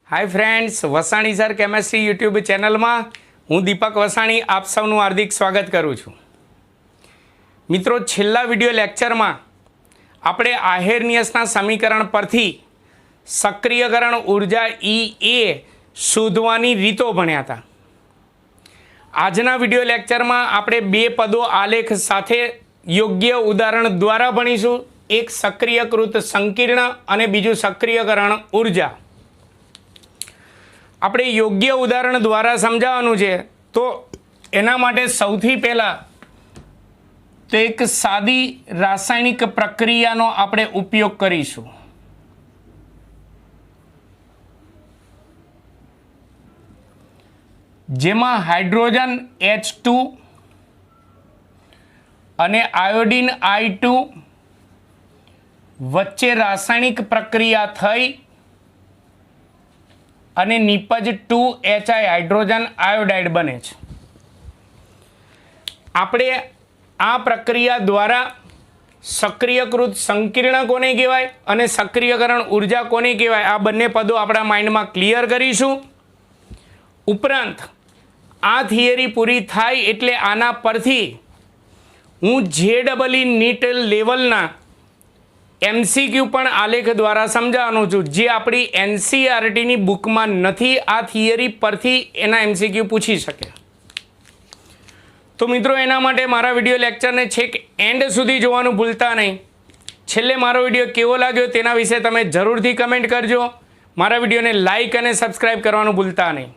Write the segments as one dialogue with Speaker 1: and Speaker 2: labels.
Speaker 1: हाय friends, Vasani sir chemistry YouTube channel में हूँ दीपक वसाणी आप सबनु हार्दिक स्वागत करूँ छूँ। मित्रों, छेल्ला विडियो लेक्चर में आपणे आर्हेनियसना समीकरण परथी सक्रियकरण ऊर्जा E शोधवानी रीतो भण्या था। आजना विडियो लेक्चर में आपणे बे पदों आलेख साथे योग्य उदाहरण द्वारा भणीशुं। एक सक्रियकृत संकीर्ण अने बीजू सक्रियकरण ऊर्जा। આપણે યોગ્ય ઉદાહરણ દ્વારા સમજાવવાનું છે, તો એના માટે સૌથી પહેલા તો એક સાદી રાસાયણિક પ્રક્રિયાનો આપણે ઉપયોગ કરીશું। જેમાં હાઇડ્રોજન H2 અને આયોડિન I2 વચ્ચે રાસાયણિક પ્રક્રિયા થઈ અને નિપજ 2HI હાઇડ્રોજન આયોડાઇડ બને છે। આપણે આ પ્રક્રિયા દ્વારા સક્રિયકૃત સંકીર્ણ કોને કહેવાય અને સક્રિયકરણ ઊર્જા કોને કહેવાય આ બંને પદો આપણા માઇન્ડમાં ક્લિયર કરીશું। ઉપરાંત આ થિયરી પૂરી થાય એટલે આના પરથી હું JEE નીટ લેવલના MCQ પણ આલેખ દ્વારા સમજાવવાનું છું, જે આપણી NCERT ની બુકમાં નથી। આ થિયરી પરથી એના MCQ પૂછી શકે। તો મિત્રો, એના માટે મારા વિડીયો લેક્ચરને છેક એન્ડ સુધી જોવાનું ભૂલતા નહીં। છેલ્લે મારો વિડીયો કેવો લાગ્યો તેના વિશે તમે જરૂરથી કમેન્ટ કરજો। મારા વિડીયોને લાઇક અને સબસ્ક્રાઇબ કરવાનું ભૂલતા નહીં।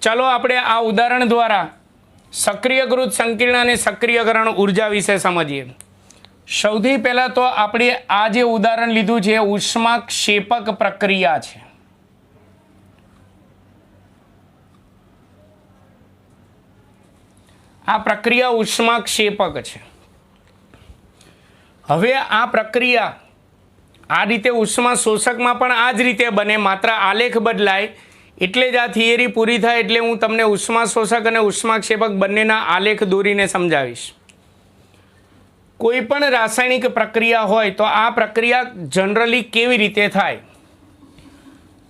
Speaker 1: ચાલો આપણે આ ઉદાહરણ દ્વારા સક્રિયકૃત સંકીર્ણ અને સક્રિયકરણ ઊર્જા વિશે સમજીએ। સૌથી પહેલા તો આપણે આ જે ઉદાહરણ લીધું છે ઉષ્માક્ષેપક પ્રક્રિયા છે। આ પ્રક્રિયા ઉષ્માક્ષેપક છે। હવે આ પ્રક્રિયા આ રીતે ઉષ્મા શોષકમાં પણ આ જ રીતે બને, માત્ર આલેખ બદલાય એટલે જ આ થિયરી પૂરી થાય। એટલે હું તમને ઉષ્મા શોષક અને ઉષ્માક્ષેપક બંનેના આલેખ દોરીને સમજાવીશ। कोईपण रासायनिक प्रक्रिया होय तो आ प्रक्रिया जनरली केवी रीते थाय,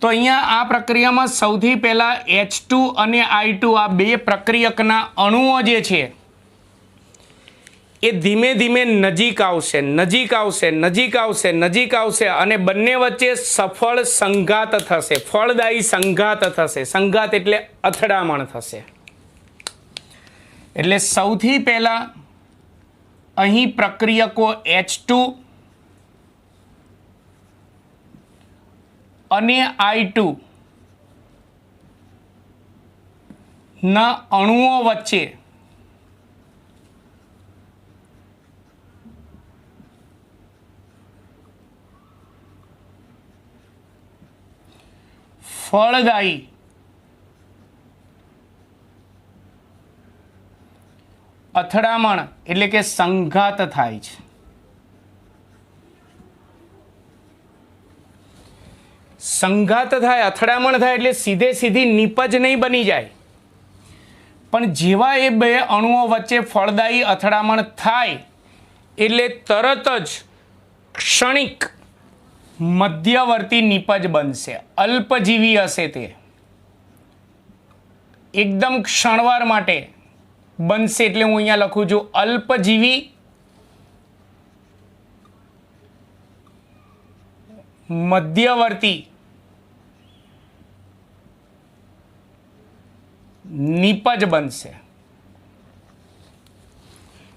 Speaker 1: तो अहींया आ प्रक्रिया में सौथी पहला H2 अने I2 आ बे प्रक्रियकना अणुओ जे छे ए धीमे धीमे नजीक आवशे नजीक आवशे नजीक आवशे नजीक आवशे अने बंने वच्चे सफल संघात थशे, फलदायी संघात थशे। संघात एटले अथड़ामण थशे। एटले सौथी पहला અહીં પ્રક્રિયકો H2 અને I2 ના અણુઓ વચ્ચે ફળદાયી અથડામણ એટલે કે સંઘાત થાય છે। સંઘાત થાય, અથડામણ થાય એટલે સીધે સીધી નિપજ નહીં બની જાય, પણ જેવા એ બે અણુઓ વચ્ચે ફળદાયી અથડામણ થાય એટલે તરત જ ક્ષણિક મધ્યવર્તી નિપજ બનશે। અલ્પજીવી હશે, તે એકદમ ક્ષણવાર માટે बनसे। એટલે હું અહીંયા લખું છું અલ્પજીવી મધ્યવર્તી નિપજ બનશે,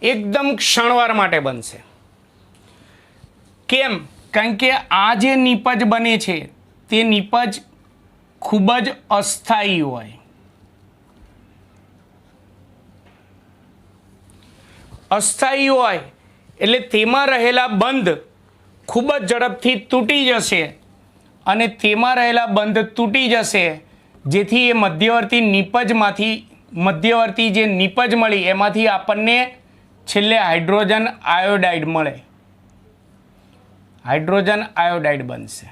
Speaker 1: એકદમ ક્ષણવાર માટે બનશે। કેમ? કારણ કે આ જે નિપજ બને છે તે નિપજ ખૂબ જ અસ્થાયી હોય। અસ્થાયી હોય એટલે તેમાં રહેલા બંધ ખૂબ જ ઝડપથી તૂટી જશે અને તેમાં રહેલા બંધ તૂટી જશે, જેથી એ મધ્યવર્તી નિપજમાંથી મધ્યવર્તી જે નિપજ મળી એમાંથી આપણને છેલ્લે હાઇડ્રોજન આયોડાઇડ મળે, હાઇડ્રોજન આયોડાઇડ બનશે।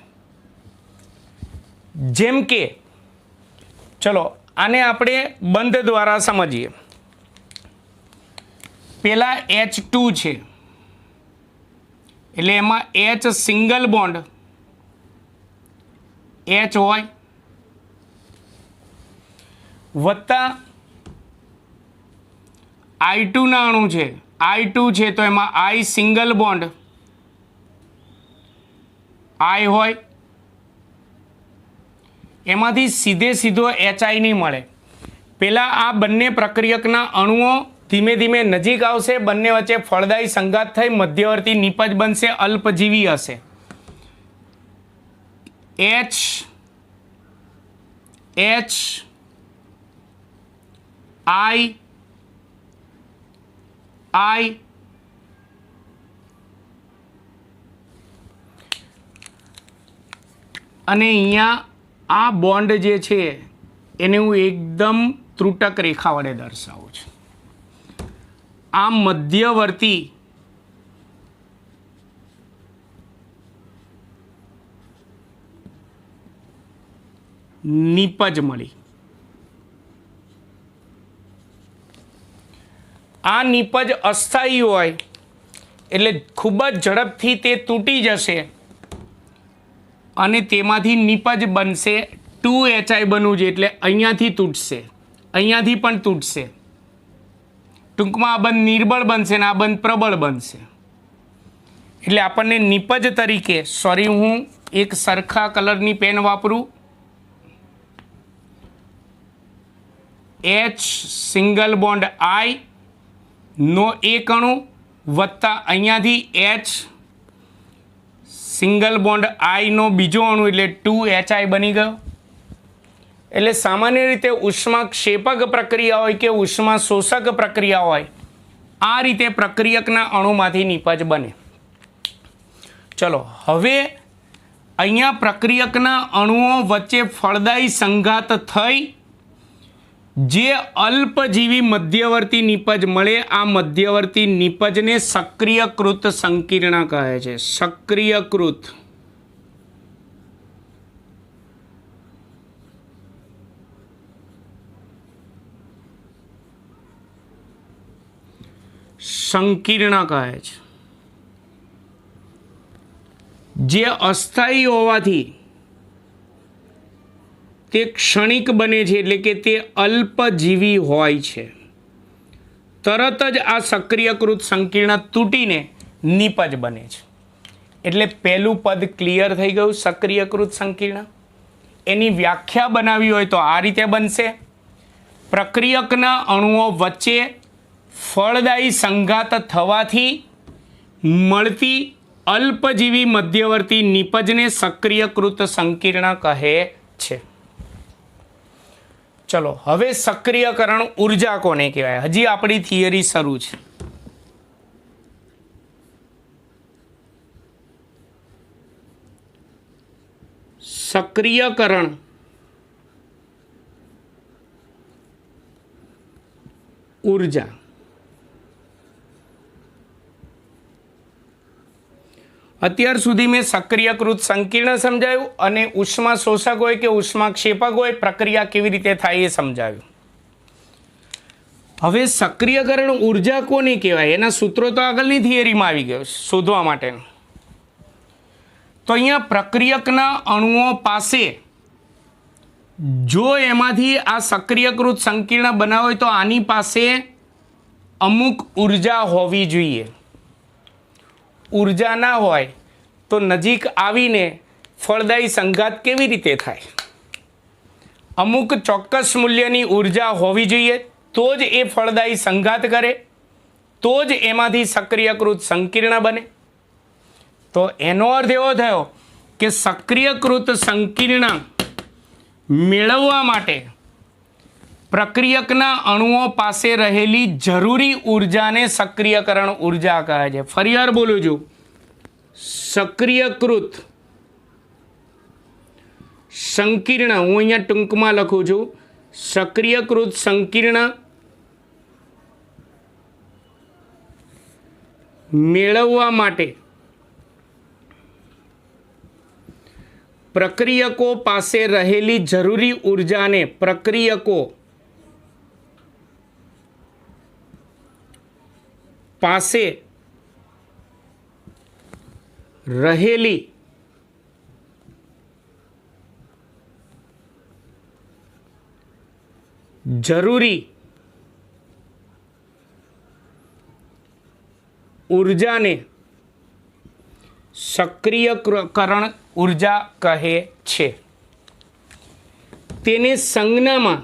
Speaker 1: જેમ કે ચલો આને આપણે બંધ દ્વારા સમજીએ। पहला H2 છે એટલે એમાં H સિંગલ બોન્ડ H હોય વત્તા I2 ના અણુ છે, I2 છે તો એમાં I સિંગલ બોન્ડ I હોય, એમાંથી સીધો HI નહીં મળે. પહેલાં આ બંને પ્રક્રિયકના અણુઓ ધીમે ધીમે નજીક આવશે, બંને વચ્ચે ફળદાયી સંઘાત થઈ મધ્યવર્તી નિપજ બનશે, અલ્પજીવી હશે. I અને અહીંયા આ બોન્ડ જે છે એને હું એકદમ ત્રુટક રેખા વડે દર્શાવું છું. આ મધ્યવર્તી નિપજ મળી. આ નિપજ અસ્થાયી હોય એટલે ખૂબ જ ઝડપથી તે તૂટી જશે અને તેમાંથી નિપજ બનશે 2HI બનવું જોઈએ, એટલે અહીંયાથી તૂટશે, અહીંયાથી પણ તૂટશે. ટૂંકમાં આ બંધ નિર્બળ બનશે ને આ બંધ પ્રબળ બનશે. એટલે આપણને નિપજ તરીકે, સોરી હું એક સરખા કલરની પેન વાપરું, H સિંગલ બોન્ડ I નો એક અણુ વત્તા અહીંયાથી H સિંગલ બોન્ડ I નો બીજો અણુ એટલે 2HI બની ગયો. એટલે સામાન્ય રીતે ઉષ્માક્ષેપક પ્રક્રિયા હોય કે ઉષ્મા શોષક પ્રક્રિયા હોય, આ રીતે પ્રક્રિયકના અણુમાંથી નિપજ બને. ચલો હવે અહીંયા પ્રક્રિયકના અણુઓ વચ્ચે ફળદાયી સંઘાત થઈ જે અલ્પજીવી મધ્યવર્તી નિપજ મળે, આ મધ્યવર્તી નિપજને સક્રિયકૃત સંકીર્ણ કહે છે. સક્રિયકૃત સંકીર્ણ કહે છે. જે અસ્થાયી હોવાથી તે ક્ષણિક બને છે, એટલે કે તે અલ્પજીવી હોય છે. તરત જ આ સક્રિયકૃત સંકીર્ણ તૂટીને નિપજ બને છે. એટલે પહેલું પદ ક્લિયર થઈ ગયું. સક્રિયકૃત સંકીર્ણ એની વ્યાખ્યા બનાવી હોય તો આ રીતે બનશે: પ્રક્રિયકના અણુઓ વચ્ચે ફળદાયી સંઘાત થવાથી મળતી અલ્પજીવી મધ્યવર્તી નિપજને સક્રિયકૃત સંકીર્ણ કહે છે. ચલો હવે સક્રિયકરણ ઉર્જા કોને કહેવાય? હજી આપણી થિયરી શરૂ છે. સક્રિયકરણ ઉર્જા અત્યાર સુધી મેં સક્રિયકૃત સંકીર્ણ સમજાવ્યું અને ઉષ્મા શોષક હોય કે ઉષ્માક્ષેપક હોય પ્રક્રિયા કેવી રીતે થાય એ સમજાવ્યું. હવે સક્રિયકરણ ઉર્જા કોને કહેવાય એના સૂત્રો તો આગળની થિયરીમાં આવી ગયો શોધવા માટેનું. તો અહીંયા પ્રક્રિયકના અણુઓ પાસે જો એમાંથી આ સક્રિયકૃત સંકીર્ણ બનાવ હોય તો આની પાસે અમુક ઉર્જા હોવી જોઈએ. ઉર્જા ના હોય તો નજીક આવીને ફળદાયી સંઘાત કેવી રીતે થાય? અમુક ચોક્કસ મૂલ્યની ઉર્જા હોવી જોઈએ તો જ એ ફળદાયી સંઘાત કરે, તો જ એમાંથી સક્રિયકૃત સંકીર્ણ બને. તો એનો અર્થ એવો થયો કે સક્રિયકૃત સંકીર્ણ મેળવવા માટે પ્રક્રિયકના અણુઓ પાસે રહેલી જરૂરી ઉર્જાને સક્રિયકરણ ઉર્જા કહે છે. ફરીવાર બોલું છું, સક્રિયકૃત સંકીર્ણ, હું અહીંયા ટૂંકમાં લખું છું, સક્રિયકૃત સંકીર્ણ મેળવવા માટે પ્રક્રિયકો પાસે રહેલી જરૂરી ઉર્જાને પ્રક્રિયકો પાસે રહેલી જરૂરી ઉર્જાને સક્રિયકરણ ઉર્જા કહે છે. તેને સંજ્ઞામાં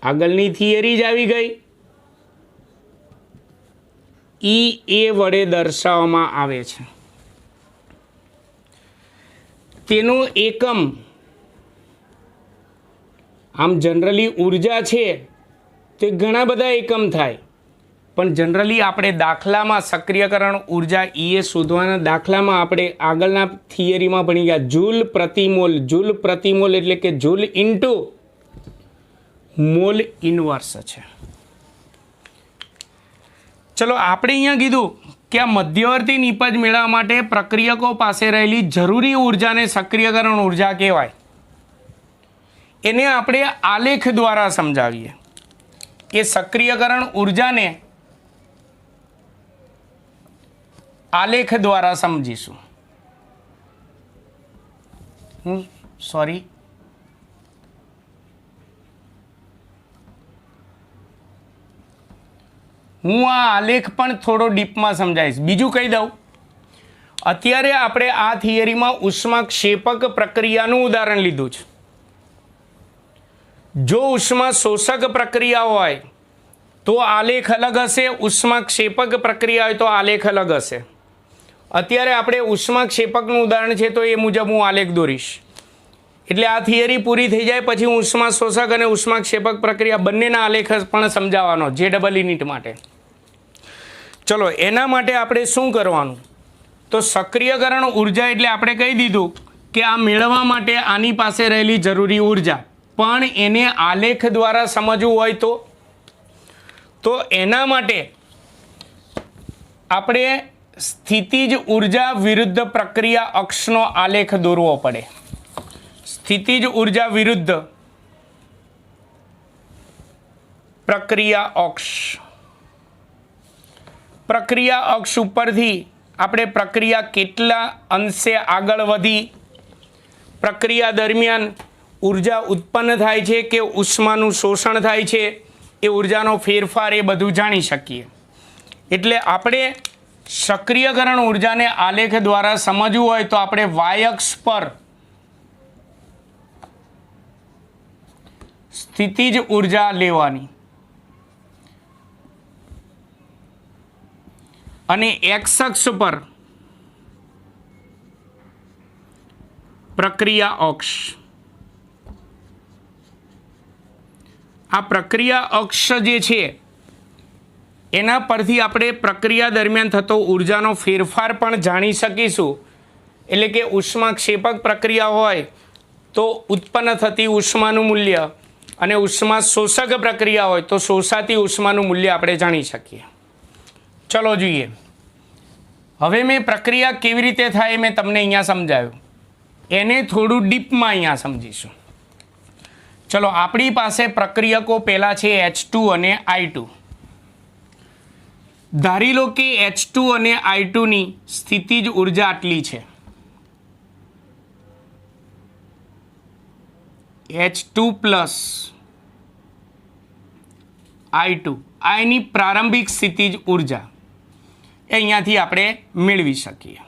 Speaker 1: આગળની થિયરી જ આવી ગઈ, E A વડે દર્શાવવામાં આવે છે. તેનો એકમ આમ જનરલી ઉર્જા છે તે ઘણા બધા એકમ થાય, પણ જનરલી આપણે દાખલામાં સક્રિયકરણ ઉર્જા એ શોધવાના દાખલામાં આપણે આગળના થિયરીમાં ભણી ગયા જૂલ પ્રતિમોલ. જૂલ પ્રતિમોલ એટલે કે જૂલ ઇન્ટુ મોલ ઇન્વર્સ છે. ચલો આપણે અહીંયા કીધું કે આ મધ્યવર્તી નિપજ મેળવવા માટે પ્રક્રિયકો પાસે રહેલી જરૂરી ઉર્જાને સક્રિયકરણ ઉર્જા કહેવાય. એને આપણે આલેખ દ્વારા સમજાવીએ કે સક્રિયકરણ ઉર્જાને આલેખ દ્વારા સમજીશું. સોરી, હું આ આલેખ પણ થોડો ડીપમાં સમજાવીશ. બીજું કહી દઉં, અત્યારે આપણે આ થિયરીમાં ઉષ્માક્ષેપક પ્રક્રિયાનું ઉદાહરણ લીધું છે. જો ઉષ્મા શોષક પ્રક્રિયા હોય તો આલેખ અલગ હશે, ઉષ્માક્ષેપક પ્રક્રિયા હોય તો આલેખ અલગ હશે. અત્યારે આપણે ઉષ્માક્ષેપકનું ઉદાહરણ છે તો એ મુજબ હું આલેખ દોરીશ. એટલે આ થિયરી પૂરી થઈ જાય પછી હું ઉષ્મા શોષક અને ઉષ્માક્ષેપક પ્રક્રિયા બંનેના આલેખ પણ સમજાવવાનો JEE નીટ માટે. ચલો એના માટે આપણે શું કરવાનું, તો સક્રિયકરણ ઉર્જા એટલે આપણે કહી દીધું કે આ મેળવવા માટે આની પાસે રહેલી જરૂરી ઉર્જા, પણ એને આલેખ દ્વારા સમજવું હોય તો એના માટે આપણે સ્થિતિજ ઉર્જા વિરુદ્ધ પ્રક્રિયા અક્ષનો આલેખ દોરવો પડે. સ્થિતિજ ઉર્જા વિરુદ્ધ પ્રક્રિયા અક્ષ. પ્રક્રિયા અક્ષ ઉપરથી આપણે પ્રક્રિયા કેટલા અંશે આગળ વધી, પ્રક્રિયા દરમિયાન ઉર્જા ઉત્પન્ન થાય છે કે ઉષ્માનું શોષણ થાય છે, એ ઉર્જાનો ફેરફાર એ બધું જાણી શકીએ. એટલે આપણે સક્રિયકરણ ઉર્જાને આલેખ દ્વારા સમજવું હોય તો આપણે y અક્ષ પર સ્થિતિજ ઉર્જા લેવાની અને x અક્ષ પર પ્રક્રિયા અક્ષ. આ પ્રક્રિયા અક્ષ જે છે એના પરથી આપણે પ્રક્રિયા દરમિયાન થતો ઉર્જાનો ફેરફાર પણ જાણી શકીશું. એટલે કે ઉષ્માક્ષેપક પ્રક્રિયા હોય તો ઉત્પન્ન થતી ઉષ્માનું મૂલ્ય અને ઉષ્મા શોષક પ્રક્રિયા હોય તો શોષાતી ઉષ્માનું મૂલ્ય આપણે જાણી શકીએ. ચલો જોઈએ, હવે મેં પ્રક્રિયા કેવી રીતે થાય મેં તમને અહીંયા સમજાવ્યું, એને થોડું ડીપમાં અહીંયા સમજીશું. ચલો આપણી પાસે પ્રક્રિયકો પહેલાં છે H2 અને I2. ધારી લો કે H2 અને I2ની સ્થિતિજ ઉર્જા આટલી છે. H2 પ્લસ I2 આ એની પ્રારંભિક સ્થિતિજ ઉર્જા એ અહીંયાથી આપણે મેળવી શકીએ.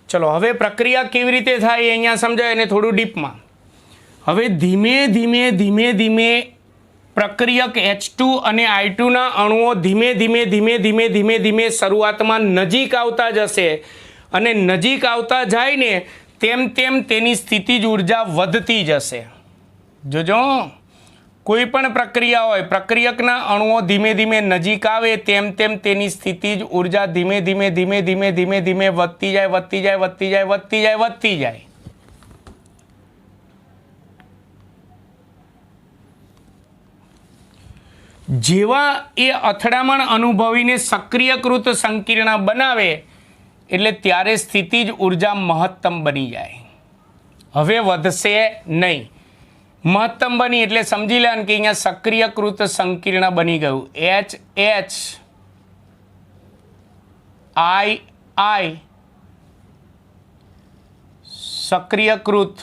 Speaker 1: ચલો હવે પ્રક્રિયા કેવી રીતે થાય એ અહીંયા સમજાય અને થોડું ડીપમાં. હવે ધીમે ધીમે પ્રક્રિયક H2 અને I2ના અણુઓ ધીમે શરૂઆતમાં નજીક આવતા જશે અને નજીક આવતા જાય ને તેમ તેની સ્થિતિજ ઉર્જા વધતી જશે. જોજો, કોઈ પણ પ્રક્રિયા હોય, પ્રક્રિયકના અણુઓ ધીમે નજીક આવે તેમ તેની સ્થિતિજ ઉર્જા ધીમે ધીમે વધતી જાય. જેવા એ અથડામણ અનુભવીને સક્રિયકૃત સંકીર્ણ બનાવે એટલે ત્યારે સ્થિતિજ ઉર્જા મહત્તમ બની જાય. હવે વધશે નહીં. મહત્તમ બની એટલે સમજી લેવાનું કે અહીંયા સક્રિયકૃત સંકીર્ણ બની ગયું. HHII સક્રિયકૃત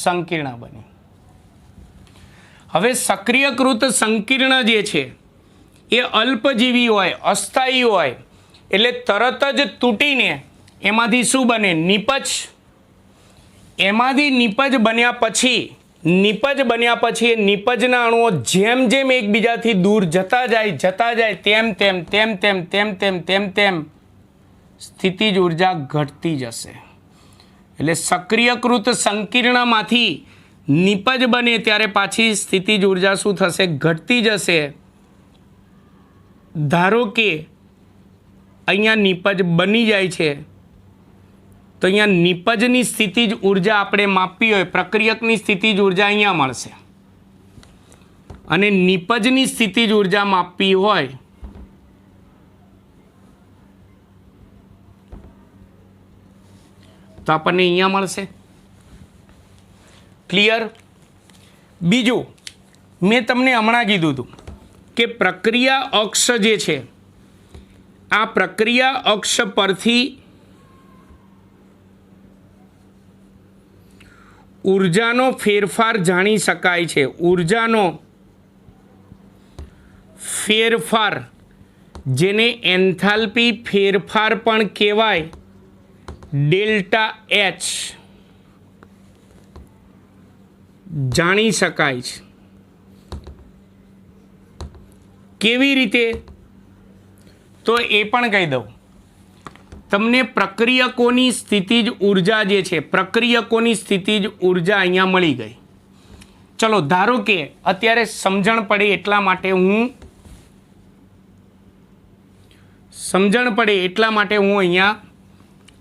Speaker 1: સંકીર્ણ બની. હવે સક્રિયકૃત સંકીર્ણ જે છે એ અલ્પજીવી હોય, અસ્થાયી હોય, એટલે તરત જ તૂટીને એમાંથી શું બને? નિપજ. એમાંથી નિપજ બન્યા પછી એ નિપજના અણુઓ જેમ જેમ એકબીજાથી દૂર જતા જાય તેમ સ્થિતિજ ઉર્જા ઘટતી જશે. એટલે સક્રિયકૃત સંકીર્ણમાંથી નિપજ બને ત્યારે પાછી સ્થિતિજ ઉર્જા શું થશે? ઘટતી જશે. ધારો કે અહીંયા નિપજ બની જાય છે તો અહીંયા નિપજની સ્થિતિજ ઉર્જા આપણે માપવી હોય, પ્રક્રિયકની સ્થિતિજ ઉર્જા અહીંયા મળશે, અને નિપજની સ્થિતિજ ઉર્જા માપવી હોય તો આપણને અહીંયા મળશે. ક્લિયર? બીજું મેં તમને હમણાં કીધું હતું કે પ્રક્રિયા અક્ષ જે છે, આ પ્રક્રિયા અક્ષ પરથી ઉર્જાનો ફેરફાર જાણી શકાય છે. ઉર્જાનો ફેરફાર, જેને એન્થાલ્પી ફેરફાર પણ કહેવાય, ડેલ્ટા એચ, જાણી શકાય છે. કેવી રીતે? તો એ પણ કહી દઉં તમને. પ્રક્રિયકોની સ્થિતિજ ઉર્જા જે છે, પ્રક્રિયકોની સ્થિતિજ ઉર્જા અહીંયા મળી ગઈ. ચલો ધારો કે અત્યારે સમજણ પડે એટલા માટે હું અહીંયા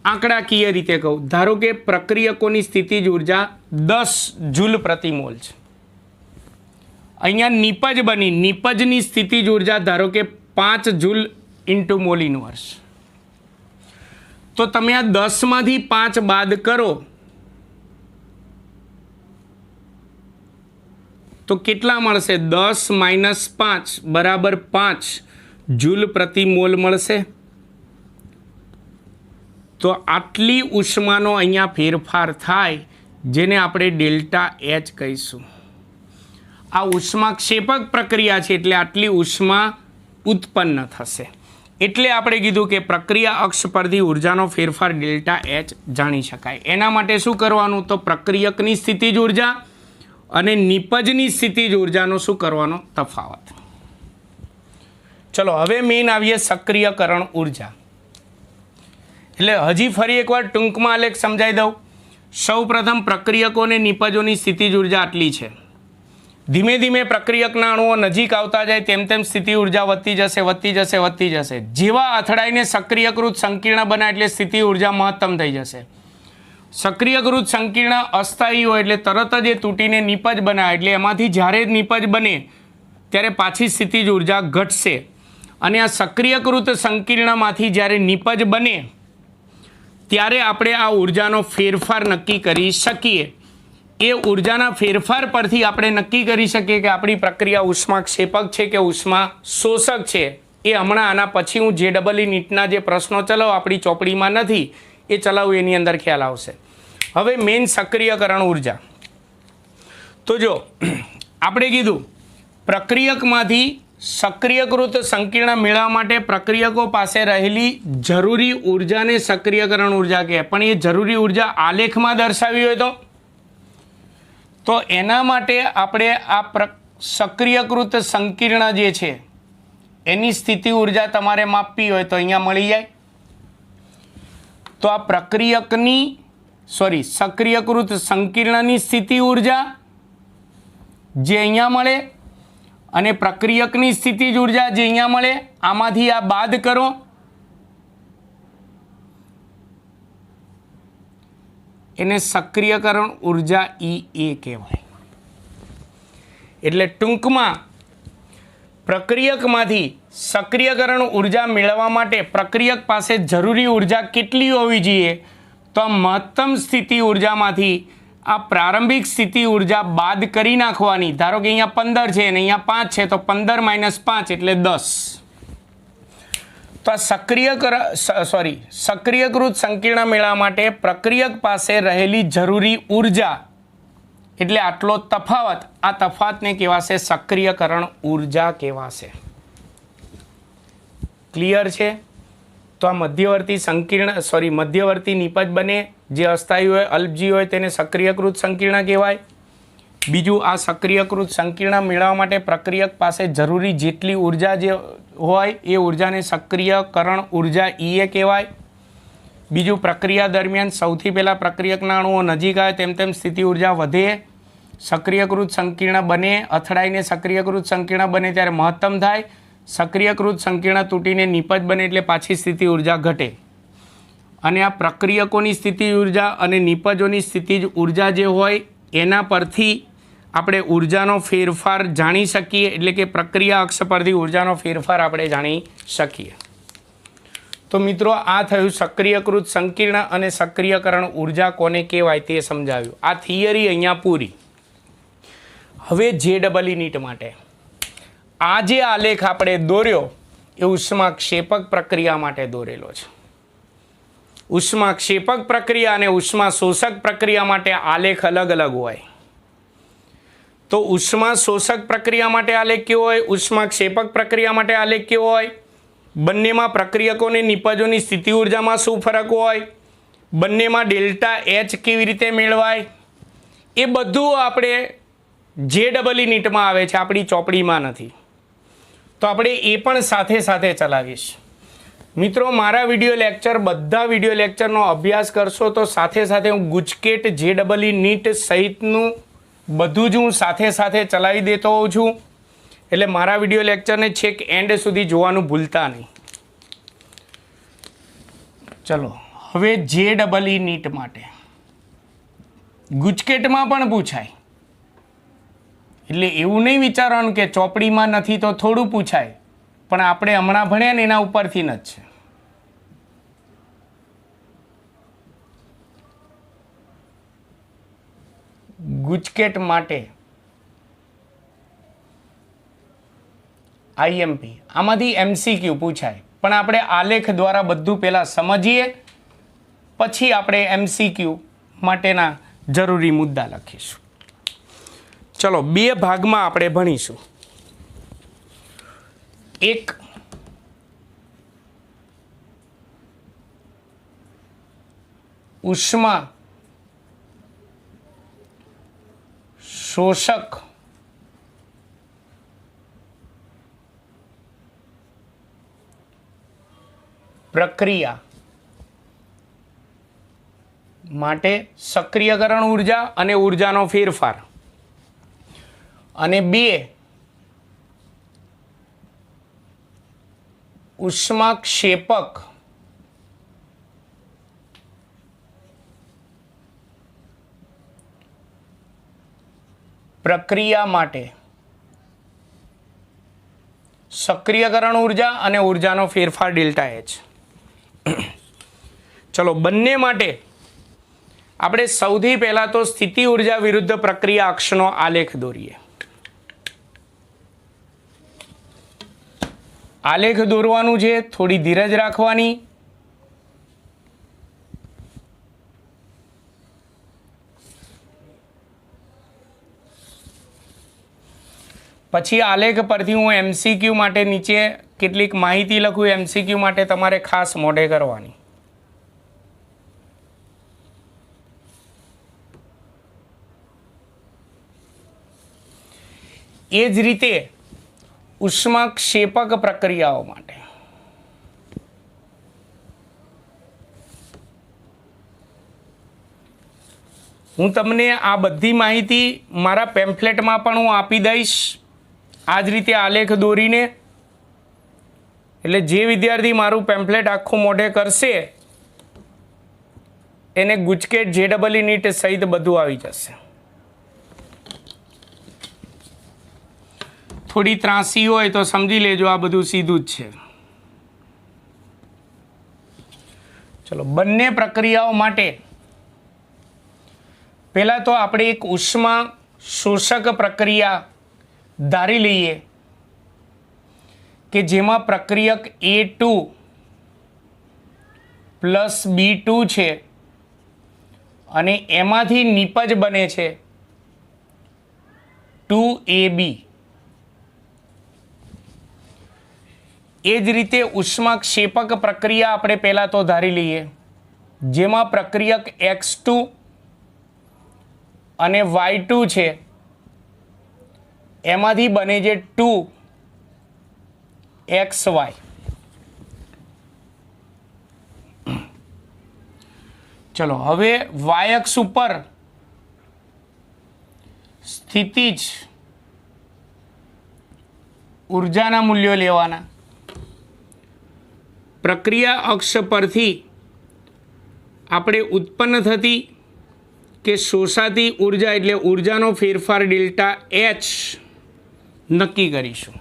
Speaker 1: આંકડાકીય રીતે કહું. ધારો કે પ્રક્રિયકોની સ્થિતિજ ઉર્જા 10 જૂલ પ્રતિ મોલ છે. અહીંયા નિપજ બની, નિપજની સ્થિતિજ ઉર્જા ધારો કે 5 જૂલ ઇન્ટુ મોલ ઇનવર્સ. તો તમે આ 10માંથી 5 બાદ કરો તો કેટલા મળશે? 10 - 5 બરાબર 5 જૂલ પ્રતિ મોલ મળશે. તો આટલી ઉષ્માનો અહીંયા ફેરફાર થાય, જેને આપણે ડેલ્ટા એચ કહીશું. આ ઉષ્માક્ષેપક પ્રક્રિયા છે એટલે આટલી ઉષ્મા ઉત્પન્ન થશે. એટલે આપણે કીધું કે પ્રક્રિયા અક્ષ પરથી ઉર્જાનો ફેરફાર ડેલ્ટા એચ જાણી શકાય. એના માટે શું કરવાનું? તો પ્રક્રિયકની સ્થિતિજ ઉર્જા અને નિપજની સ્થિતિજ ઉર્જાનો શું કરવાનો? તફાવત. ચલો હવે મેઇન આવીએ સક્રિયકરણ ઉર્જા. એટલે હજી ફરી એકવાર ટૂંકમાં આલેખ સમજાવી દઉં. સૌ પ્રથમ પ્રક્રિયકો અને નિપજોની સ્થિતિજ ઉર્જા આટલી છે. ધીમે ધીમે પ્રક્રિયકના અણુઓ નજીક આવતા જાય તેમ સ્થિતિ ઉર્જા વધતી જશે. જેવા અથડાઈને સક્રિયકૃત સંકીર્ણ બને એટલે સ્થિતિ ઉર્જા મહત્તમ થઈ જશે. સક્રિયકૃત સંકીર્ણ અસ્થાયી હોય એટલે તરત જ એ તૂટીને નિપજ બનાવે, એટલે એમાંથી જ્યારે નિપજ બને ત્યારે પાછી સ્થિતિજ ઉર્જા ઘટશે. અને આ સક્રિયકૃત સંકીર્ણમાંથી જ્યારે નિપજ બને ત્યારે આપણે આ ઉર્જાનો ફેરફાર નક્કી કરી શકીએ. એ ઉર્જાના ફેરફાર પરથી આપણે નક્કી કરી શકીએ કે આપણી પ્રક્રિયા ઉષ્માક્ષેપક છે કે ઉષ્મા શોષક છે. એ હમણાં આના પછી હું JEE નીટના જે પ્રશ્નો ચલાવું, આપણી ચોપડીમાં નથી, એ ચલાવું એની અંદર ખ્યાલ આવશે. હવે મેઇન સક્રિયકરણ ઉર્જા. તો જો આપણે કીધું પ્રક્રિયકમાંથી સક્રિયકૃત સંકીર્ણ મેળવવા માટે પ્રક્રિયકો પાસે રહેલી જરૂરી ઉર્જાને સક્રિયકરણ ઉર્જા કહેવાય. પણ એ જરૂરી ઉર્જા આલેખમાં દર્શાવી હોય તો એના માટે આપણે આ સક્રિયકૃત સંકીર્ણ જે છે એની સ્થિતિ ઉર્જા તમારે માપવી હોય તો અહીંયા મળી જાય. તો આ સક્રિયકૃત સંકીર્ણની સ્થિતિ ઉર્જા જે અહીંયા મળે અને પ્રક્રિયકની સ્થિતિજ ઉર્જા જે અહીંયા મળે, આમાંથી આ બાદ કરો એને સક્રિયકરણ ઉર્જા EA કહેવાય. એટલે ટૂંકમાં પ્રક્રિયકમાંથી સક્રિયકરણ ઉર્જા મેળવવા માટે પ્રક્રિયક પાસે જરૂરી ઉર્જા કેટલી હોવી જોઈએ? તો મહત્તમ સ્થિતિ ઉર્જામાંથી આ પ્રારંભિક સ્થિતિ ઉર્જા બાદ કરી નાખવાની. ધારો કે અહીંયા 15 છે અને અહીંયા 5 છે, તો 15 - 5 એટલે 10. તો આ સક્રિયકૃત સંકીર્ણ મેળવવા માટે પ્રક્રિયક પાસે રહેલી જરૂરી ઉર્જા એટલે આટલો તફાવત, આ તફાવતને કહેવાશે સક્રિયકરણ ઉર્જા કહેવાશે. ક્લિયર છે? તો આ મધ્યવર્તી નિપજ બને જે અસ્થાયી હોય, અલ્પજીવી હોય તેને સક્રિયકૃત સંકીર્ણ કહેવાય. બીજું, આ સક્રિયકૃત સંકીર્ણ મેળવવા માટે પ્રક્રિયક પાસે જરૂરી જેટલી ઉર્જા જે હોય એ ઉર્જાને સક્રિયકરણ ઉર્જા એ કહેવાય. બીજું, પ્રક્રિયા દરમિયાન સૌથી પહેલાં પ્રક્રિયકના અણુઓ નજીક આવે તેમ તેમ સ્થિતિ ઉર્જા વધે. સક્રિયકૃત સંકીર્ણ બને, અથડાઈને સક્રિયકૃત સંકીર્ણ બને ત્યારે મહત્તમ થાય. સક્રિયકૃત સંકીર્ણ તૂટીને નિપજ બને એટલે પાછી સ્થિતિ ઉર્જા ઘટે. અને આ પ્રક્રિયકોની સ્થિતિ ઉર્જા અને નિપજોની સ્થિતિ ઉર્જા જે હોય એના પરથી આપણે ઉર્જાનો ફેરફાર જાણી શકીએ. એટલે કે પ્રક્રિયા અક્ષ પરથી ઉર્જાનો ફેરફાર આપણે જાણી શકીએ. તો મિત્રો, આ થયું સક્રિયકૃત સંકીર્ણ અને સક્રિયકરણ ઉર્જા કોને કહેવાય તે સમજાવ્યું. આ થિયરી અહીંયા પૂરી. હવે JEE નીટ માટે આ જે આલેખ આપણે દોર્યો એ ઉષ્માક્ષેપક પ્રક્રિયા માટે દોરેલો છે. ઉષ્માક્ષેપક પ્રક્રિયા અને ઉષ્મા શોષક પ્રક્રિયા માટે આલેખ અલગ અલગ હોય. તો ઉષ્મા શોષક પ્રક્રિયા માટે આલેખ કેવો હોય, ઉષ્માક્ષેપક પ્રક્રિયા માટે આલેખ કેવો હોય, બંનેમાં પ્રક્રિયકોને નિપજોની સ્થિતિ ઉર્જામાં શું ફરક હોય, બંનેમાં ડેલ્ટા એચ કેવી રીતે મેળવાય, એ બધું આપણે JEE નીટમાં આવે છે, આપણી ચોપડીમાં નથી. તો આપણે એ પણ સાથે સાથે ચલાવીશ. મિત્રો, મારા બધા વિડીયો લેક્ચરનો અભ્યાસ કરશો તો સાથે સાથે હું ગુજકેટ JEE નીટ સહિતનું બધું જ હું સાથે સાથે ચલાવી દેતો હોઉં છું. એટલે મારા વિડીયો લેક્ચરને છેક એન્ડ સુધી જોવાનું ભૂલતા નહીં. ચલો, હવે JEE નીટ માટે ગુજકેટમાં પણ પૂછાય. એટલે એવું નહીં વિચારવાનું કે ચોપડીમાં નથી તો થોડું પૂછાય, પણ આપણે હમણાં ભણ્યા ને એના ઉપરથી જ છે. ગુજકેટ માટે IMP આમાંથી MCQ પૂછાય, પણ આપણે આલેખ દ્વારા બધું પહેલાં સમજીએ, પછી આપણે MCQ માટેના જરૂરી મુદ્દા લખીશું. ચલો, બે ભાગમાં આપણે ભણીશું. એક ઉષ્મા શોષક પ્રક્રિયા માટે સક્રિયકરણ ઉર્જા અને ઉર્જાનો ફેરફાર, અને બે ઉષ્માક્ષેપક પ્રક્રિયા માટે સક્રિયકરણ ઉર્જા અને ઉર્જાનો ફેરફાર ડેલ્ટા એચ. ચલો, બંને માટે આપણે સૌથી પહેલા તો સ્થિતિ ઉર્જા વિરુદ્ધ પ્રક્રિયા અક્ષનો આલેખ દોરીએ. આલેખ દોરવાનું છે, થોડી ધીરજ રાખવાની. પછી આલેખ પરથી હું MCQ માટે નીચે કેટલીક માહિતી લખું. MCQ માટે તમારે ખાસ મોઢે કરવાની. એ જ રીતે ઉષ્માક્ષેપક પ્રક્રિયાઓ માટે હું તમને આ બધી માહિતી મારા પેમ્ફલેટમાં પણ હું આપી દઈશ, આ જ રીતે આલેખ દોરીને. એટલે જે વિદ્યાર્થી મારું પેમ્ફલેટ આખું મોઢે કરશે એને ગુજકેટ JEE નીટ સહિત બધું આવી જશે. થોડી ત્રાસી હોય તો સમજી લેજો, આ બધું સીધું જ છે. ચલો, બંને પ્રક્રિયાઓ માટે પહેલાં તો આપણે એક ઉષ્મા શોષક પ્રક્રિયા ધારી લઈએ કે જેમાં પ્રક્રિયક A2 + B2 છે અને એમાંથી નિપજ બને છે 2AB। એ જ રીતે ઉષ્માક્ષેપક પ્રક્રિયા આપણે પહેલાં તો ધારી લઈએ, જેમાં પ્રક્રિયક X2 અને Y2 છે, એમાંથી બને છે 2XY। ચલો હવે Y અક્ષ ઉપર સ્થિતિજ ઉર્જાના મૂલ્યો લેવાના। પ્રક્રિયા અક્ષ પરથી આપણે ઉત્પન્ન થતી કે શોષાતી ઉર્જા એટલે ઉર્જાનો ફેરફાર ડેલ્ટા H નક્કી કરીશું।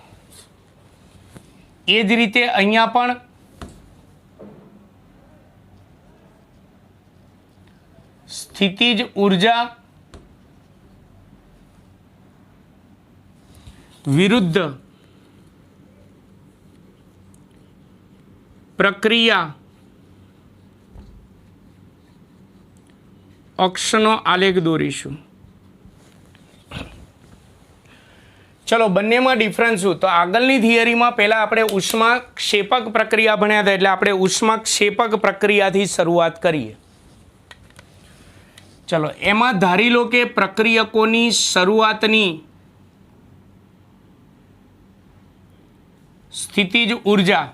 Speaker 1: એ જ રીતે અહીંયા પણ સ્થિતિજ ઉર્જા વિરુદ્ધ પ્રક્રિયા અક્ષનો આલેખ દોરીશું। ચલો બંનેમાં ડિફરન્સ શું? તો આગળની થિયરીમાં પહેલાં આપણે ઉષ્માક્ષેપક પ્રક્રિયા ભણ્યા હતા, એટલે આપણે ઉષ્માક્ષેપક પ્રક્રિયાથી શરૂઆત કરીએ। ચલો એમાં ધારી લો કે પ્રક્રિયકોની શરૂઆતની સ્થિતિજ ઉર્જા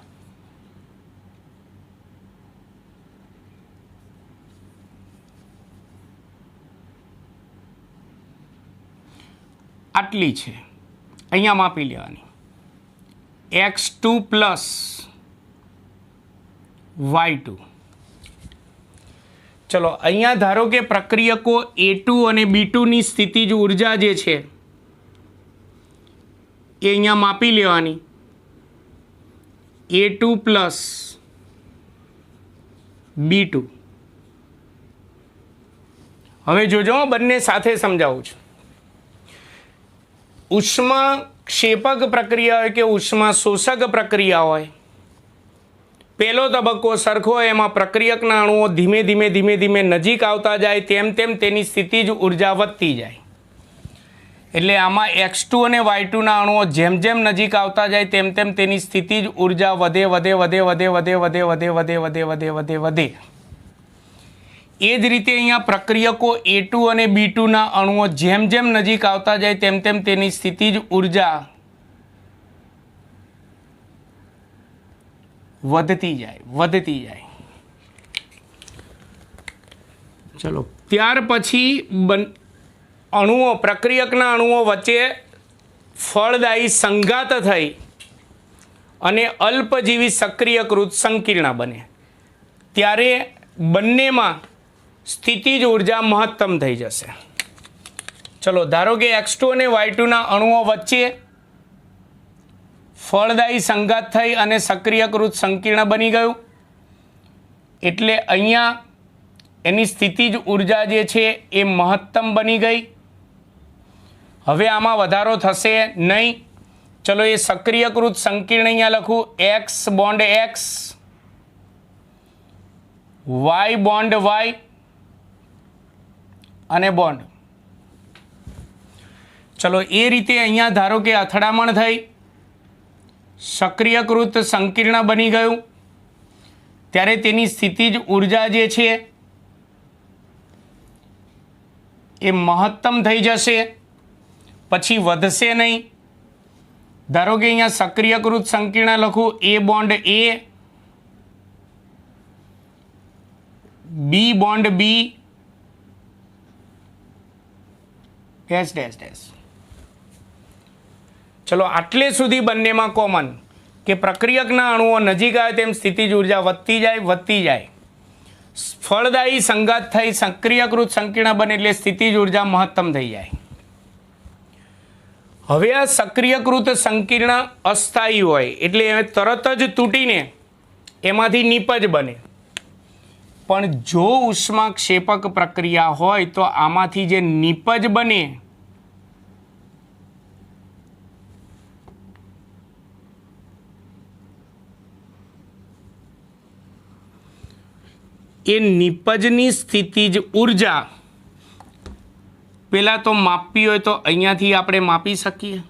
Speaker 1: આટલી છે, અહીંયા માપી લેવાની X2 પ્લસ Y2। ચલો અહીંયા ધારો કે પ્રક્રિયકો A2 અને B2ની સ્થિતિજ ઉર્જા જે છે એ અહીંયા માપી લેવાની A2 પ્લસ B2। હવે જોજો બંને સાથે સમજાવું છું। ઉષ્માક્ષેપક પ્રક્રિયા હોય કે ઉષ્મા શોષક પ્રક્રિયા હોય, પહેલો તબક્કો સરખો હોય, એમાં પ્રક્રિયકના અણુઓ ધીમે ધીમે ધીમે ધીમે નજીક આવતા જાય, તેમ તેમ તેની સ્થિતિજ ઉર્જા વધતી જાય। એટલે આમાં X2 અને Y2ના અણુઓ જેમ જેમ નજીક આવતા જાય તેમ તેમ તેની સ્થિતિજ ઉર્જા વધે વધે વધે વધે વધે વધે વધે વધે વધે વધે વધે વધે। એ જ રીતે અહીંયા પ્રક્રિયકો A2 અને B2ના અણુઓ જેમ જેમ નજીક આવતા જાય તેમ તેમ તેની સ્થિતિજ ઉર્જા વધતી જાય। ચલો ત્યાર પછી અણુઓ પ્રક્રિયકના અણુઓ વચ્ચે ફળદાયી સંઘાત થઈ અને અલ્પજીવી સક્રિયકૃત સંકીર્ણ બને, ત્યારે બંનેમાં સ્થિતિજ ઉર્જા મહત્તમ થઈ જશે। ચલો ધારો કે X2 અને Y2ના અણુઓ વચ્ચે ફળદાયી સંઘાત થઈ અને સક્રિયકૃત સંકીર્ણ બની ગયું, એટલે અહીંયા એની સ્થિતિજ ઉર્જા જે છે એ મહત્તમ બની ગઈ। હવે આમાં વધારો થશે નહીં। ચલો એ સક્રિયકૃત સંકીર્ણ અહીંયા લખું X bond X, Y bond Y અને બોન્ડ। ચલો એ રીતે અહીંયા ધારો કે અથડામણ થઈ, સક્રિયકૃત સંકીર્ણ બની ગયું, ત્યારે તેની સ્થિતિજ ઉર્જા જે છે એ મહત્તમ થઈ જશે, પછી વધશે નહીં। ધારો કે અહીંયા સક્રિયકૃત સંકીર્ણ લખું A bond A, B bond B, dash dash dash. ચલો આટલે સુધી બંનેમાં કોમન કે પ્રક્રિયકના અણુઓ નજીક આવે તેમ સ્થિતિજ ઉર્જા વધતી જાય। ફળદાયી સંઘાત થઈ સક્રિયકૃત સંકીર્ણ બને એટલે સ્થિતિજ ઉર્જા મહત્તમ થઈ જાય। હવે આ સક્રિયકૃત સંકીર્ણ અસ્થાયી હોય એટલે તરત જ તૂટીને એમાંથી નિપજ બને, પણ જો ઉષ્માક્ષેપક પ્રક્રિયા હોય તો આમાંથી જે નિપજ બને એ નિપજની સ્થિતિજ ઉર્જા પહેલાં તો માપવી હોય તો અહીંયાથી આપણે માપી શકીએ.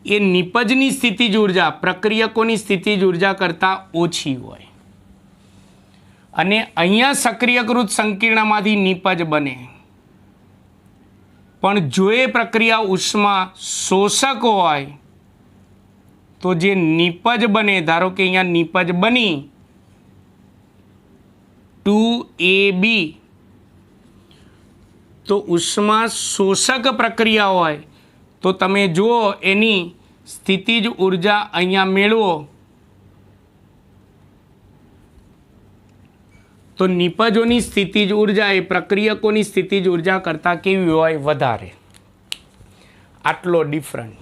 Speaker 1: એ નિપજની સ્થિતિજ ઉર્જા પ્રક્રિયકોની સ્થિતિજ ઉર્જા કરતાં ઓછી હોય અને અહીંયા સક્રિયકૃત સંકીર્ણમાંથી નિપજ બને. પણ જો એ પ્રક્રિયા ઉષ્મા શોષક હોય તો જે નિપજ બને, ધારો કે અહીંયા નિપજ બની 2AB, તો ઉષ્મા શોષક પ્રક્રિયા હોય તો તમે જુઓ એની સ્થિતિજ ઉર્જા અહીંયા મેળવો તો નિપજોની સ્થિતિજ ઉર્જા એ પ્રક્રિયકોની સ્થિતિજ ઉર્જા કરતાં કેવી હોય? વધારે. આટલો ડિફરન્ટ.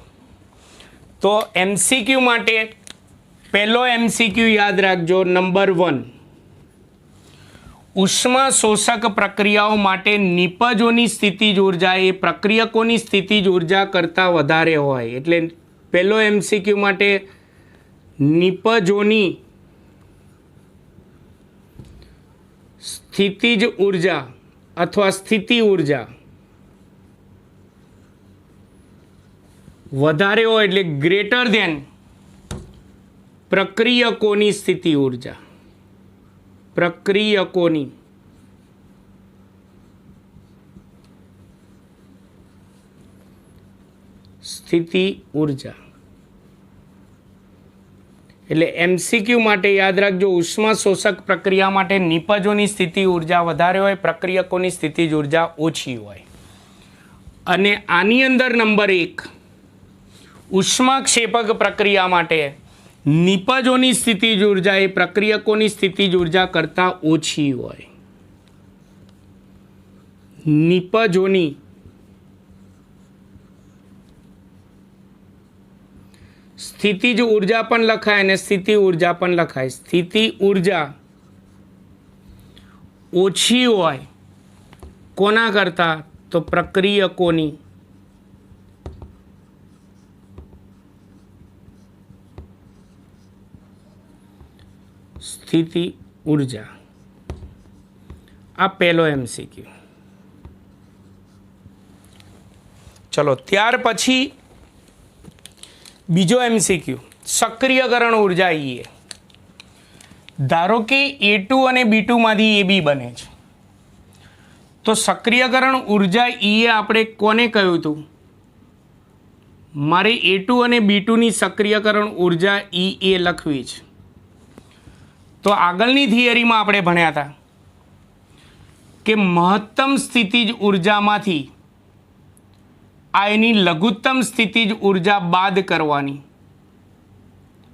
Speaker 1: તો MCQ માટે પહેલો MCQ યાદ રાખજો, નંબર 1. ઉષ્મા શોષક પ્રક્રિયાઓ માટે નિપજોની સ્થિતિજ ઉર્જા એ પ્રક્રિયકોની સ્થિતિજ ઉર્જા કરતાં વધારે હોય. એટલે પહેલો MCQ માટે નિપજોની સ્થિતિજ ઉર્જા અથવા સ્થિતિ ઉર્જા વધારે હોય એટલે ગ્રેટર ધેન પ્રક્રિયકોની સ્થિતિ ઉર્જા. પ્રક્રિયકોની સ્થિતિ ઉર્જા એટલે MCQ માટે યાદ રાખજો, ઉષ્મા શોષક પ્રક્રિયા માટે નિપજોની સ્થિતિ ઉર્જા વધારે હોય, પ્રક્રિયકોની સ્થિતિજ ઉર્જા ઓછી હોય. અને આની અંદર નંબર 1, ઉષ્માક્ષેપક પ્રક્રિયા માટે નિપજોની સ્થિતિજ ઉર્જા એ પ્રક્રિયકોની સ્થિતિજ ઉર્જા કરતાં ઓછી હોય. નિપજોની સ્થિતિજ ઉર્જા પણ લખાય અને સ્થિતિ ઉર્જા પણ લખાય. સ્થિતિ ઉર્જા ઓછી હોય કોના કરતાં? તો પ્રક્રિયકોની. સ્થિતિ ઉર્જા. આ પહેલો MCQ. ચલો ત્યાર પછી બીજો MCQ, સક્રિયકરણ ઉર્જા E. ધારો કે A2 અને B2 માંથી AB બને છે તો સક્રિયકરણ ઉર્જા E આપણે કોને કહ્યું હતું? મારે A2 અને B2 ની સક્રિયકરણ ઉર્જા E લખવી છે. તો આગળની થિયરીમાં આપણે ભણ્યા હતા કે મહત્તમ સ્થિતિજ ઉર્જામાંથી આ એની લઘુત્તમ સ્થિતિજ ઉર્જા બાદ કરવાની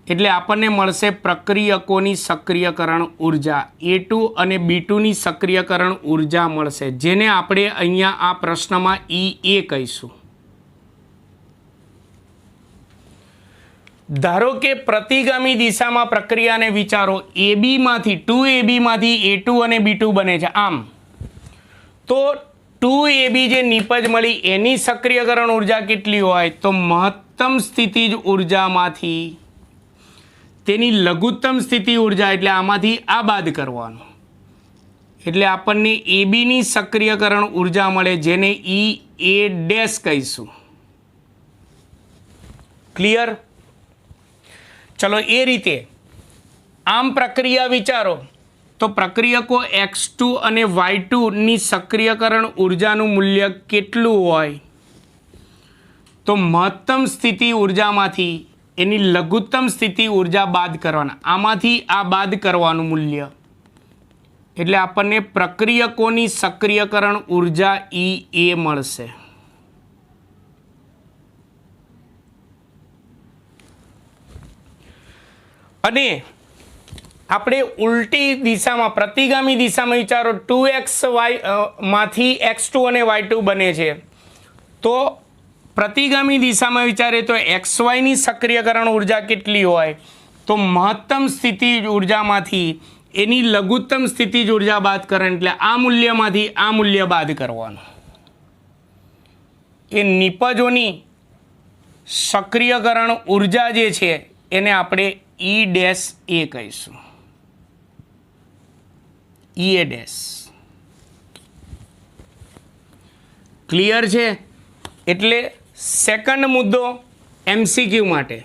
Speaker 1: એટલે આપણને મળશે પ્રક્રિયકોની સક્રિયકરણ ઉર્જા. A2 અને B2ની સક્રિયકરણ ઉર્જા મળશે, જેને આપણે અહીંયા આ પ્રશ્નમાં EA કહીશું. ધારો કે પ્રતિગામી દિશામાં પ્રક્રિયાને વિચારો, AB માંથી 2AB માંથી A2 અને B2 બને છે. આમ તો 2AB જે નિપજ મળી એની સક્રિયકરણ ઉર્જા કેટલી હોય? તો મહત્તમ સ્થિતિજ ઉર્જામાંથી તેની લઘુત્તમ સ્થિતિ ઉર્જા એટલે આમાંથી આ બાદ કરવાનું એટલે આપણને ABની સક્રિયકરણ ઉર્જા મળે, જેને EA' કહીશું. ક્લિયર? ચલો એ રીતે આમ પ્રક્રિયા વિચારો તો પ્રક્રિયકો X2 અને Y2ની સક્રિયકરણ ઉર્જાનું મૂલ્ય કેટલું હોય? તો મહત્તમ સ્થિતિ ઉર્જામાંથી એની લઘુત્તમ સ્થિતિ ઉર્જા બાદ કરવાના. આમાંથી આ બાદ કરવાનું મૂલ્ય એટલે આપણને પ્રક્રિયકોની સક્રિયકરણ ઉર્જા EA મળશે. અને આપણે ઉલટી દિશામાં પ્રતિગામી દિશામાં વિચારો, 2XY માંથી X2 અને Y2 બને છે તો પ્રતિગામી દિશામાં વિચારે તો XYની સક્રિયકરણ ઉર્જા કેટલી હોય? તો મહત્તમ સ્થિતિ ઉર્જામાંથી એની લઘુત્તમ સ્થિતિ ઉર્જા બાદ કરવાની એટલે આ મૂલ્યમાંથી આ મૂલ્ય બાદ કરવાનું. એ નિપજોની સક્રિયકરણ ઉર્જા જે છે એને આપણે E' કહીશું. EA'. ક્લિયર છે? એટલે સેકન્ડ મુદ્દો MCQ માટે,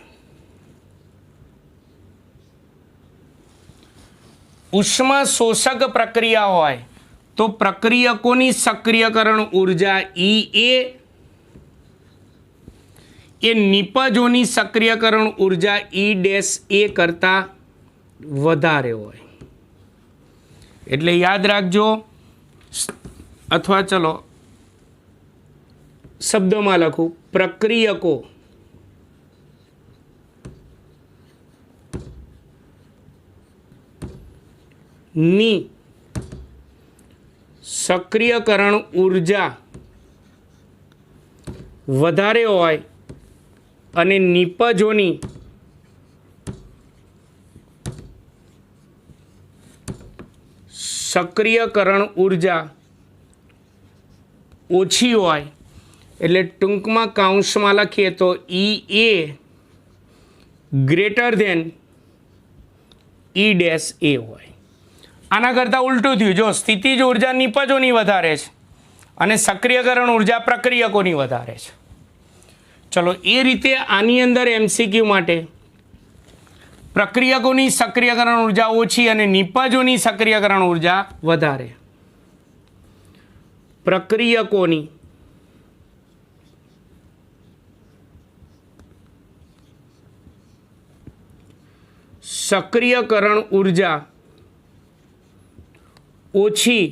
Speaker 1: ઉષ્મા શોષક પ્રક્રિયા હોય તો પ્રક્રિયકોની સક્રિયકરણ ઉર્જા EA એ નિપજોની સક્રિયકરણ ઉર્જા E' કરતાં વધારે હોય. એટલે યાદ રાખજો, અથવા ચલો શબ્દોમાં લખું, પ્રક્રિયકો ની સક્રિયકરણ ઉર્જા વધારે હોય અને નિપજોની સક્રિયકરણ ઉર્જા ઓછી હોય, એટલે ટૂંકમાં કૌંસમાં લખીએ તો EA ગ્રેટર ધેન E' હોય. આના કરતાં ઉલટું થયું. જો સ્થિતિજ ઉર્જા નિપજોની વધારે છે અને સક્રિયકરણ ઉર્જા પ્રક્રિયકોની વધારે છે. ચલો એ રીતે આની અંદર MCQ માટે પ્રક્રિયકોની સક્રિયકરણ ઉર્જા ઓછી અને નિપજોની સક્રિયકરણ ઉર્જા વધારે. પ્રક્રિયકોની સક્રિયકરણ ઉર્જા ઓછી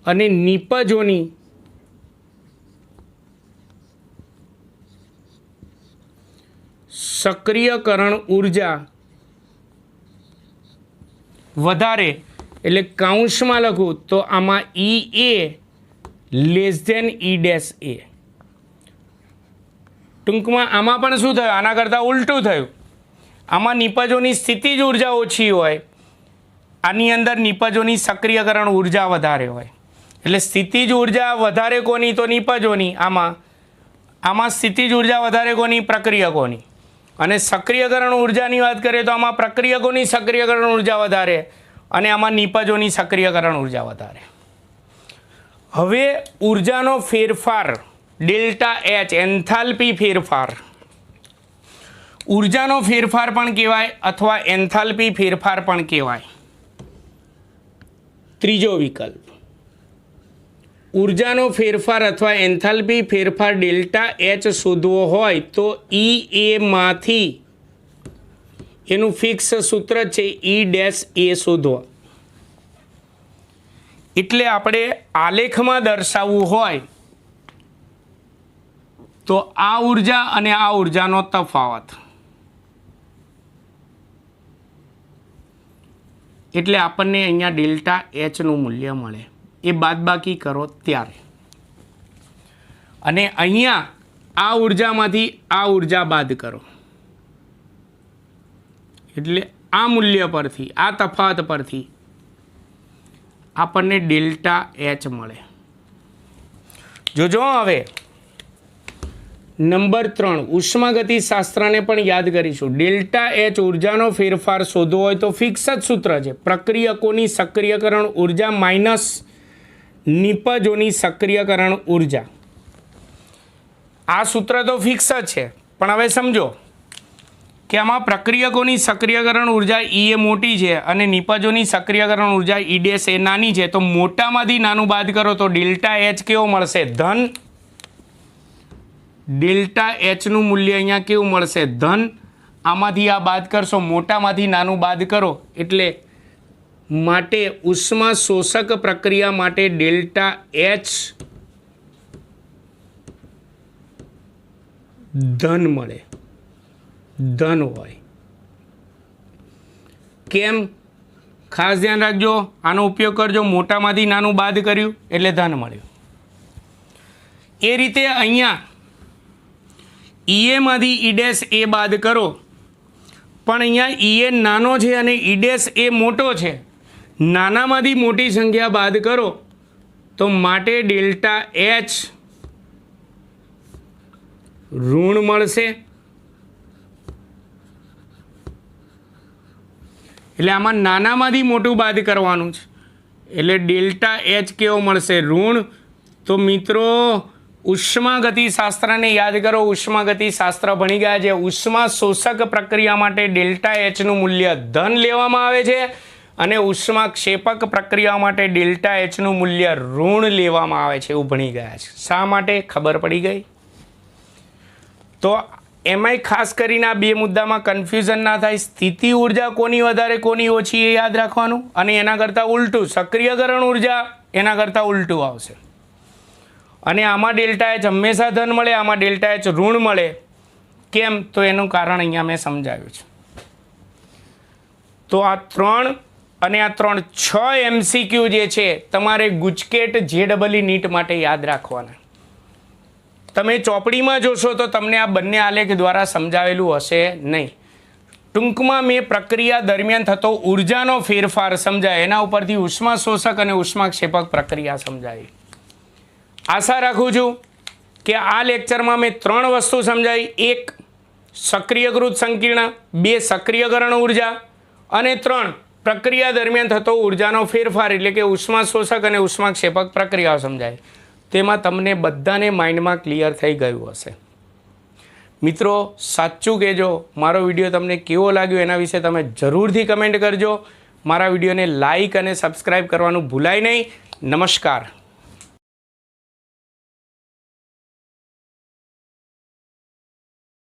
Speaker 1: અને નિપજોની સક્રિયકરણ ઉર્જા વધારે. એટલે કૌંસમાં લખું તો આમાં EA લેસ ધેન E'. ટૂંકમાં આમાં પણ શું થયું? આના કરતાં ઉલટું થયું. આમાં નિપજોની સ્થિતિજ ઉર્જા ઓછી હોય, આની અંદર નિપજોની સક્રિયકરણ ઉર્જા વધારે હોય. એટલે સ્થિતિજ ઉર્જા વધારે કોની? તો નિપજોની. આમાં સ્થિતિજ ઉર્જા વધારે કોની? પ્રક્રિયકોની. અને સક્રિયકરણ ઉર્જાની વાત કરીએ તો આમાં પ્રક્રિયકોની સક્રિયકરણ ઉર્જા વધારે અને આમાં નિપજોની સક્રિયકરણ ઉર્જા વધારે. હવે ઉર્જાનો ફેરફાર ડેલ્ટા H, એન્થાલ્પી ફેરફાર, ઉર્જાનો ફેરફાર પણ કહેવાય અથવા એન્થાલ્પી ફેરફાર પણ કહેવાય. ત્રીજો વિકલ્પ, ઉર્જાનો ફેરફાર અથવા એન્થાલ્પી ફેરફાર ડેલ્ટા H શોધવો હોય તો EA માંથી એનું ફિક્સ સૂત્ર છે E' શોધવા. એટલે આપણે આલેખમાં દર્શાવવું હોય તો આ ઉર્જા અને આ ઉર્જાનો તફાવત, એટલે આપણને અહીંયા ડેલ્ટા Hનું મૂલ્ય મળે. એ બાદબાકી કરો ત્યારે, અને અહીંયા આ ઉર્જામાંથી આ ઉર્જા બાદ કરો એટલે આ મૂલ્ય પરથી, આ તફાવત પરથી આપણને ડેલ્ટા H મળે. જોજો હવે નંબર 3 ઉષ્માગતિશાસ્ત્રને પણ યાદ કરીશું. ડેલ્ટા H ઉર્જાનો ફેરફાર શોધવો હોય તો ફિક્સ જ સૂત્ર છે, પ્રક્રિયકોની સક્રિયકરણ ઉર્જા માઇનસ નિપજોની સક્રિયકરણ ઉર્જા. આ સૂત્ર તો ફિક્સ જ છે, પણ હવે સમજો કે આમાં પ્રક્રિયકોની સક્રિયકરણ ઉર્જા EA મોટી છે અને નિપજોની સક્રિયકરણ ઉર્જા E' નાની છે. તો મોટામાંથી નાનું બાદ કરો તો ડેલ્ટા H કેવો મળશે? ધન. ડેલ્ટા Hનું મૂલ્ય અહીંયા કેવું મળશે? ધન. આમાંથી આ બાદ કરશો, મોટામાંથી નાનું બાદ કરો, એટલે માટે ઉષ્મા શોષક પ્રક્રિયા માટે ડેલ્ટા H ધન મળે, ધન હોય. કેમ? ખાસ ધ્યાન રાખજો, આનો ઉપયોગ કરજો. મોટામાંથી નાનું બાદ કર્યું એટલે ધન મળ્યું. એ રીતે અહીંયા EA માંથી E' બાદ કરો, પણ અહીંયા EA નાનો છે અને E' મોટો છે. નાનામાંથી મોટી સંખ્યા બાદ કરો તો માટે ડેલ્ટા H ઋણ મળશે. એટલે આમાં નાનામાંથી મોટું બાદ કરવાનું છે, એટલે ડેલ્ટા H કેવો મળશે? ઋણ. તો મિત્રો ઉષ્માગતિશાસ્ત્રને યાદ કરો. ઉષ્માગતિશાસ્ત્ર ભણી ગયા છે. ઉષ્મા શોષક પ્રક્રિયા માટે ડેલ્ટા એચનું મૂલ્ય ધન લેવામાં આવે છે અને ઉષ્મા ક્ષેપક પ્રક્રિયા માટે ડેલ્ટા એચનું મૂલ્ય ઋણ લેવામાં આવે છે. એવું ભણી ગયા છે. શા માટે? ખબર પડી ગઈ. તો એમાંય ખાસ કરીને આ બે મુદ્દામાં કન્ફ્યુઝન ના થાય. સ્થિતિ ઉર્જા કોની વધારે કોની ઓછી એ યાદ રાખવાનું, અને એના કરતાં ઉલટું સક્રિયકરણ ઉર્જા એના કરતાં ઉલટું આવશે. અને આમાં ડેલ્ટા એચ હંમેશા ધન મળે, આમાં ડેલ્ટા એચ ઋણ મળે. કેમ? તો એનું કારણ અહીંયા મેં સમજાવ્યું છે. તો આ 3 અને આ 6 MCQ જે છે તમારે ગુજકેટ JEE નીટ માટે યાદ રાખવાના. તમે ચોપડીમાં જોશો તો તમને આ બંને આલેખ દ્વારા સમજાવેલું હશે નહીં. ટૂંકમાં મેં પ્રક્રિયા દરમિયાન થતો ઉર્જાનો ફેરફાર સમજાય, એના ઉપરથી ઉષ્મા શોષક અને ઉષ્માક્ષેપક પ્રક્રિયા સમજાવી. આશા રાખું છું કે આ લેક્ચરમાં મેં 3 વસ્તુ સમજાવી. 1 સક્રિયકૃત સંકીર્ણ, 2 સક્રિયકરણ ઉર્જા અને 3 પ્રક્રિયા દરમિયાન થતો ઉર્જાનો ફેરફાર એટલે કે ઉષ્મા શોષક અને ઉષ્માક્ષેપક પ્રક્રિયાઓ સમજાય. તેમાં તમને બધાને માઇન્ડમાં ક્લિયર થઈ ગયું હશે. મિત્રો સાચું કહેજો, મારો વિડીયો તમને કેવો લાગ્યો એના વિશે તમે જરૂરથી કમેન્ટ કરજો. મારા વિડીયોને લાઇક અને સબસ્ક્રાઈબ કરવાનું ભૂલાય નહીં. નમસ્કાર.